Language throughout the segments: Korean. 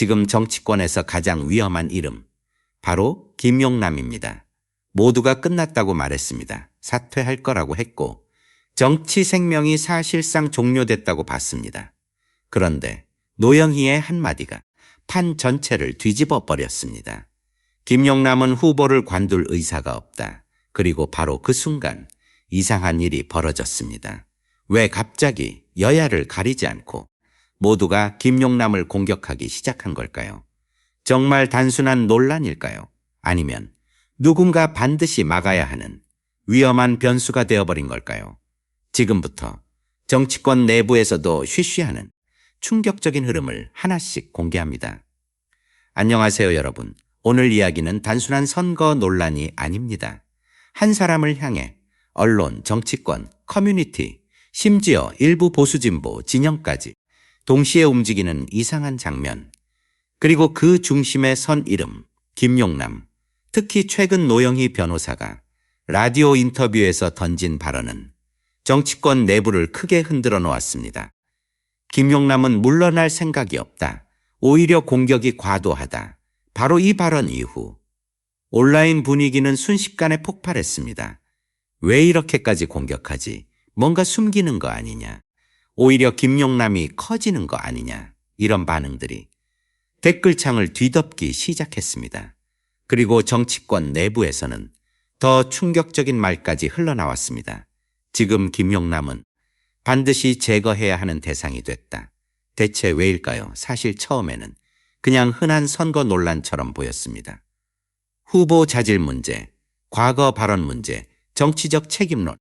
지금 정치권에서 가장 위험한 이름, 바로 김용남입니다. 모두가 끝났다고 말했습니다. 사퇴할 거라고 했고 정치 생명이 사실상 종료됐다고 봤습니다. 그런데 노영희의 한마디가 판 전체를 뒤집어 버렸습니다. 김용남은 후보를 관둘 의사가 없다. 그리고 바로 그 순간 이상한 일이 벌어졌습니다. 왜 갑자기 여야를 가리지 않고 모두가 김용남을 공격하기 시작한 걸까요? 정말 단순한 논란일까요? 아니면 누군가 반드시 막아야 하는 위험한 변수가 되어버린 걸까요? 지금부터 정치권 내부에서도 쉬쉬하는 충격적인 흐름을 하나씩 공개합니다. 안녕하세요, 여러분. 오늘 이야기는 단순한 선거 논란이 아닙니다. 한 사람을 향해 언론, 정치권, 커뮤니티, 심지어 일부 보수진보 진영까지 동시에 움직이는 이상한 장면, 그리고 그 중심에 선 이름, 김용남. 특히 최근 노영희 변호사가 라디오 인터뷰에서 던진 발언은 정치권 내부를 크게 흔들어 놓았습니다. 김용남은 물러날 생각이 없다. 오히려 공격이 과도하다. 바로 이 발언 이후 온라인 분위기는 순식간에 폭발했습니다. 왜 이렇게까지 공격하지? 뭔가 숨기는 거 아니냐? 오히려 김용남이 커지는 거 아니냐? 이런 반응들이 댓글창을 뒤덮기 시작했습니다. 그리고 정치권 내부에서는 더 충격적인 말까지 흘러나왔습니다. 지금 김용남은 반드시 제거해야 하는 대상이 됐다. 대체 왜일까요? 사실 처음에는 그냥 흔한 선거 논란처럼 보였습니다. 후보 자질 문제, 과거 발언 문제, 정치적 책임론.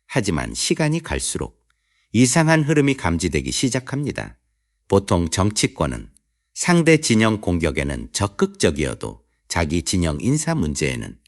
하지만 시간이 갈수록 이상한 흐름이 감지되기 시작합니다. 보통 정치권은 상대 진영 공격에는 적극적이어도 자기 진영 인사 문제에는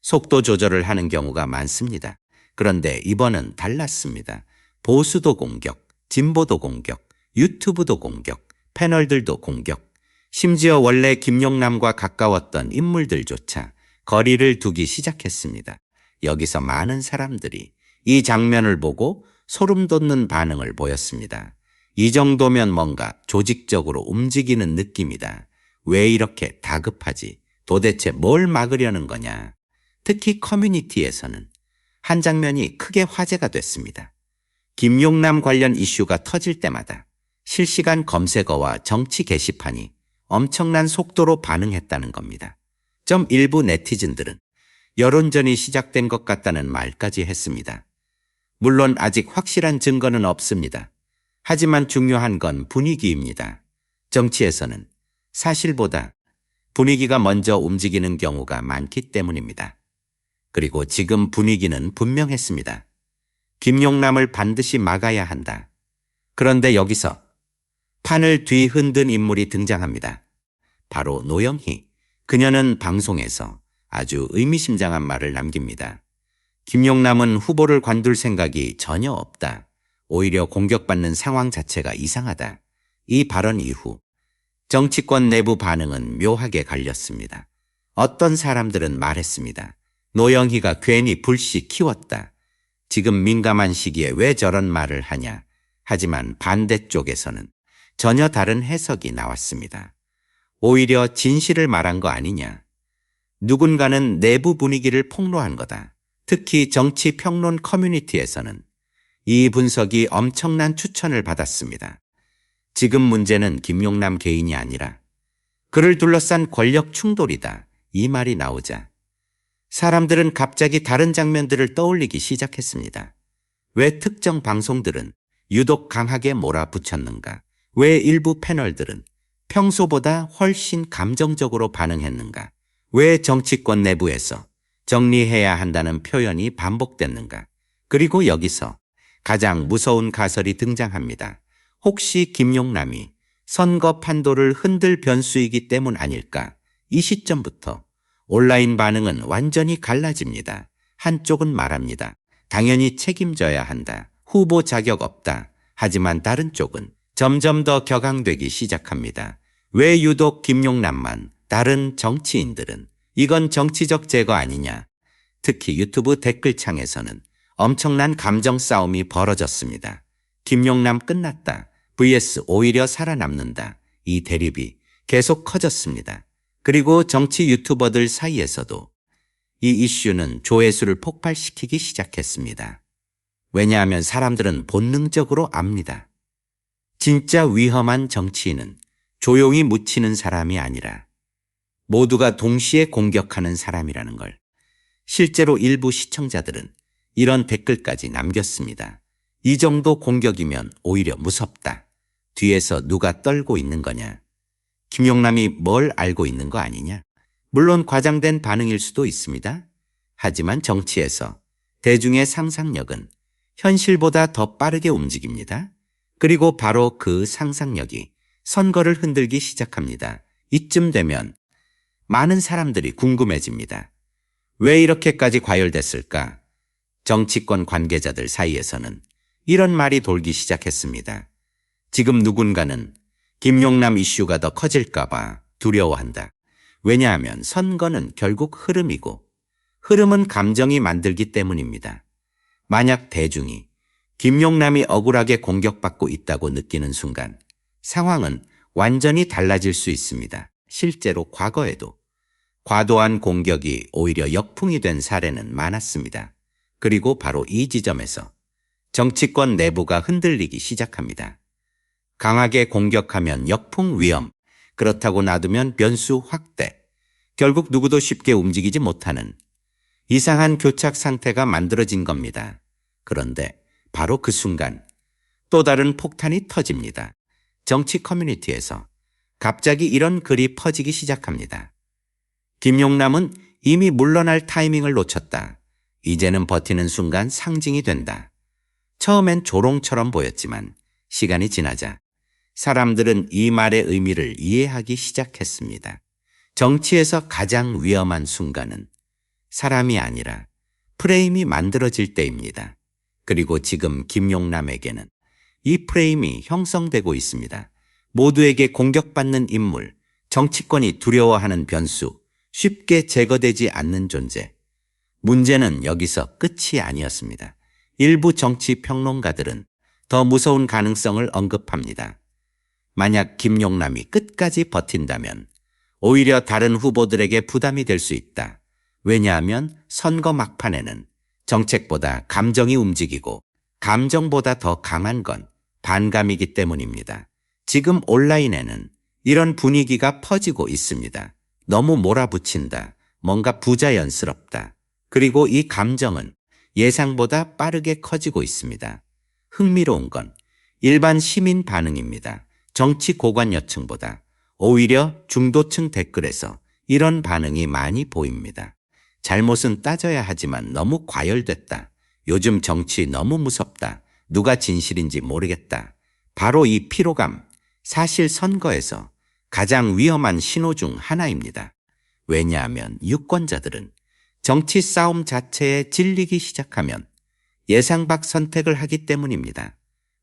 속도 조절을 하는 경우가 많습니다. 그런데 이번은 달랐습니다. 보수도 공격, 진보도 공격, 유튜브도 공격, 패널들도 공격, 심지어 원래 김용남과 가까웠던 인물들조차 거리를 두기 시작했습니다. 여기서 많은 사람들이 이 장면을 보고 소름 돋는 반응을 보였습니다. 이 정도면 뭔가 조직적으로 움직이는 느낌이다. 왜 이렇게 다급하지? 도대체 뭘 막으려는 거냐? 특히 커뮤니티에서는 한 장면이 크게 화제가 됐습니다. 김용남 관련 이슈가 터질 때마다 실시간 검색어와 정치 게시판이 엄청난 속도로 반응했다는 겁니다. 일부 네티즌들은 여론전이 시작된 것 같다는 말까지 했습니다. 물론 아직 확실한 증거는 없습니다. 하지만 중요한 건 분위기입니다. 정치에서는 사실보다 분위기가 먼저 움직이는 경우가 많기 때문입니다. 그리고 지금 분위기는 분명했습니다. 김용남을 반드시 막아야 한다. 그런데 여기서 판을 뒤흔든 인물이 등장합니다. 바로 노영희. 그녀는 방송에서 아주 의미심장한 말을 남깁니다. 김용남은 후보를 관둘 생각이 전혀 없다. 오히려 공격받는 상황 자체가 이상하다. 이 발언 이후 정치권 내부 반응은 묘하게 갈렸습니다. 어떤 사람들은 말했습니다. 노영희가 괜히 불씨 키웠다. 지금 민감한 시기에 왜 저런 말을 하냐. 하지만 반대쪽에서는 전혀 다른 해석이 나왔습니다. 오히려 진실을 말한 거 아니냐. 누군가는 내부 분위기를 폭로한 거다. 특히 정치 평론 커뮤니티에서는 이 분석이 엄청난 추천을 받았습니다. 지금 문제는 김용남 개인이 아니라 그를 둘러싼 권력 충돌이다. 이 말이 나오자 사람들은 갑자기 다른 장면들을 떠올리기 시작했습니다. 왜 특정 방송들은 유독 강하게 몰아붙였는가? 왜 일부 패널들은 평소보다 훨씬 감정적으로 반응했는가? 왜 정치권 내부에서 정리해야 한다는 표현이 반복됐는가? 그리고 여기서 가장 무서운 가설이 등장합니다. 혹시 김용남이 선거 판도를 흔들 변수이기 때문 아닐까? 이 시점부터 온라인 반응은 완전히 갈라집니다. 한쪽은 말합니다. 당연히 책임져야 한다. 후보 자격 없다. 하지만 다른 쪽은 점점 더 격앙되기 시작합니다. 왜 유독 김용남만? 다른 정치인들은 이건 정치적 제거 아니냐? 특히 유튜브 댓글창에서는 엄청난 감정 싸움이 벌어졌습니다. 김용남 끝났다. vs 오히려 살아남는다. 이 대립이 계속 커졌습니다. 그리고 정치 유튜버들 사이에서도 이 이슈는 조회수를 폭발시키기 시작했습니다. 왜냐하면 사람들은 본능적으로 압니다. 진짜 위험한 정치인은 조용히 묻히는 사람이 아니라 모두가 동시에 공격하는 사람이라는 걸. 실제로 일부 시청자들은 이런 댓글까지 남겼습니다. 이 정도 공격이면 오히려 무섭다. 뒤에서 누가 떨고 있는 거냐? 김용남이 뭘 알고 있는 거 아니냐? 물론 과장된 반응일 수도 있습니다. 하지만 정치에서 대중의 상상력은 현실보다 더 빠르게 움직입니다. 그리고 바로 그 상상력이 선거를 흔들기 시작합니다. 이쯤 되면 많은 사람들이 궁금해집니다. 왜 이렇게까지 과열됐을까? 정치권 관계자들 사이에서는 이런 말이 돌기 시작했습니다. 지금 누군가는 김용남 이슈가 더 커질까봐 두려워한다. 왜냐하면 선거는 결국 흐름이고 흐름은 감정이 만들기 때문입니다. 만약 대중이 김용남이 억울하게 공격받고 있다고 느끼는 순간 상황은 완전히 달라질 수 있습니다. 실제로 과거에도 과도한 공격이 오히려 역풍이 된 사례는 많았습니다. 그리고 바로 이 지점에서 정치권 내부가 흔들리기 시작합니다. 강하게 공격하면 역풍 위험, 그렇다고 놔두면 변수 확대, 결국 누구도 쉽게 움직이지 못하는 이상한 교착 상태가 만들어진 겁니다. 그런데 바로 그 순간 또 다른 폭탄이 터집니다. 정치 커뮤니티에서 갑자기 이런 글이 퍼지기 시작합니다. 김용남은 이미 물러날 타이밍을 놓쳤다. 이제는 버티는 순간 상징이 된다. 처음엔 조롱처럼 보였지만 시간이 지나자 사람들은 이 말의 의미를 이해하기 시작했습니다. 정치에서 가장 위험한 순간은 사람이 아니라 프레임이 만들어질 때입니다. 그리고 지금 김용남에게는 이 프레임이 형성되고 있습니다. 모두에게 공격받는 인물, 정치권이 두려워하는 변수, 쉽게 제거되지 않는 존재. 문제는 여기서 끝이 아니었습니다. 일부 정치 평론가들은 더 무서운 가능성을 언급합니다. 만약 김용남이 끝까지 버틴다면 오히려 다른 후보들에게 부담이 될 수 있다. 왜냐하면 선거 막판에는 정책보다 감정이 움직이고 감정보다 더 강한 건 반감이기 때문입니다. 지금 온라인에는 이런 분위기가 퍼지고 있습니다. 너무 몰아붙인다. 뭔가 부자연스럽다. 그리고 이 감정은 예상보다 빠르게 커지고 있습니다. 흥미로운 건 일반 시민 반응입니다. 정치 고관여층보다 오히려 중도층 댓글에서 이런 반응이 많이 보입니다. 잘못은 따져야 하지만 너무 과열됐다. 요즘 정치 너무 무섭다. 누가 진실인지 모르겠다. 바로 이 피로감, 사실 선거에서 가장 위험한 신호 중 하나입니다. 왜냐하면 유권자들은 정치 싸움 자체에 질리기 시작하면 예상 밖 선택을 하기 때문입니다.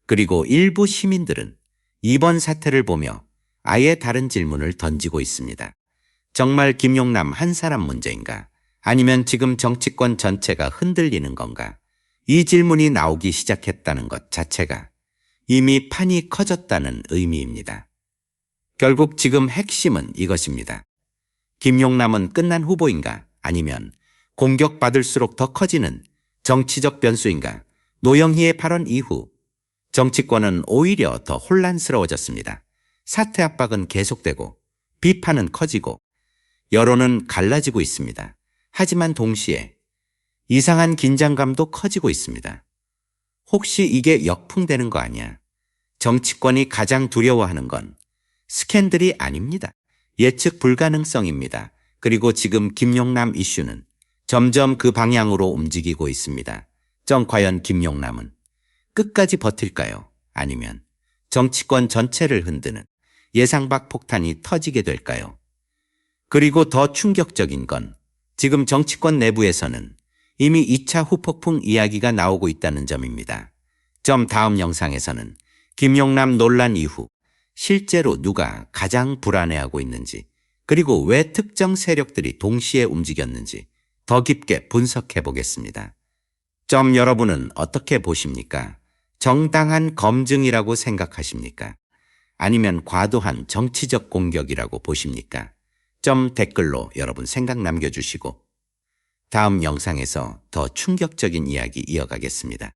그리고 일부 시민들은 이번 사태를 보며 아예 다른 질문을 던지고 있습니다. 정말 김용남 한 사람 문제인가? 아니면 지금 정치권 전체가 흔들리는 건가? 이 질문이 나오기 시작했다는 것 자체가 이미 판이 커졌다는 의미입니다. 결국 지금 핵심은 이것입니다. 김용남은 끝난 후보인가? 아니면 공격받을수록 더 커지는 정치적 변수인가? 노영희의 발언 이후 정치권은 오히려 더 혼란스러워졌습니다. 사퇴 압박은 계속되고 비판은 커지고 여론은 갈라지고 있습니다. 하지만 동시에 이상한 긴장감도 커지고 있습니다. 혹시 이게 역풍되는 거 아니야? 정치권이 가장 두려워하는 건 스캔들이 아닙니다. 예측 불가능성입니다. 그리고 지금 김용남 이슈는 점점 그 방향으로 움직이고 있습니다. 과연 김용남은 끝까지 버틸까요? 아니면 정치권 전체를 흔드는 예상 밖 폭탄이 터지게 될까요? 그리고 더 충격적인 건 지금 정치권 내부에서는 이미 2차 후폭풍 이야기가 나오고 있다는 점입니다. 다음 영상에서는 김용남 논란 이후 실제로 누가 가장 불안해하고 있는지, 그리고 왜 특정 세력들이 동시에 움직였는지 더 깊게 분석해 보겠습니다. 여러분은 어떻게 보십니까? 정당한 검증이라고 생각하십니까? 아니면 과도한 정치적 공격이라고 보십니까? 댓글로 여러분 생각 남겨주시고 다음 영상에서 더 충격적인 이야기 이어가겠습니다.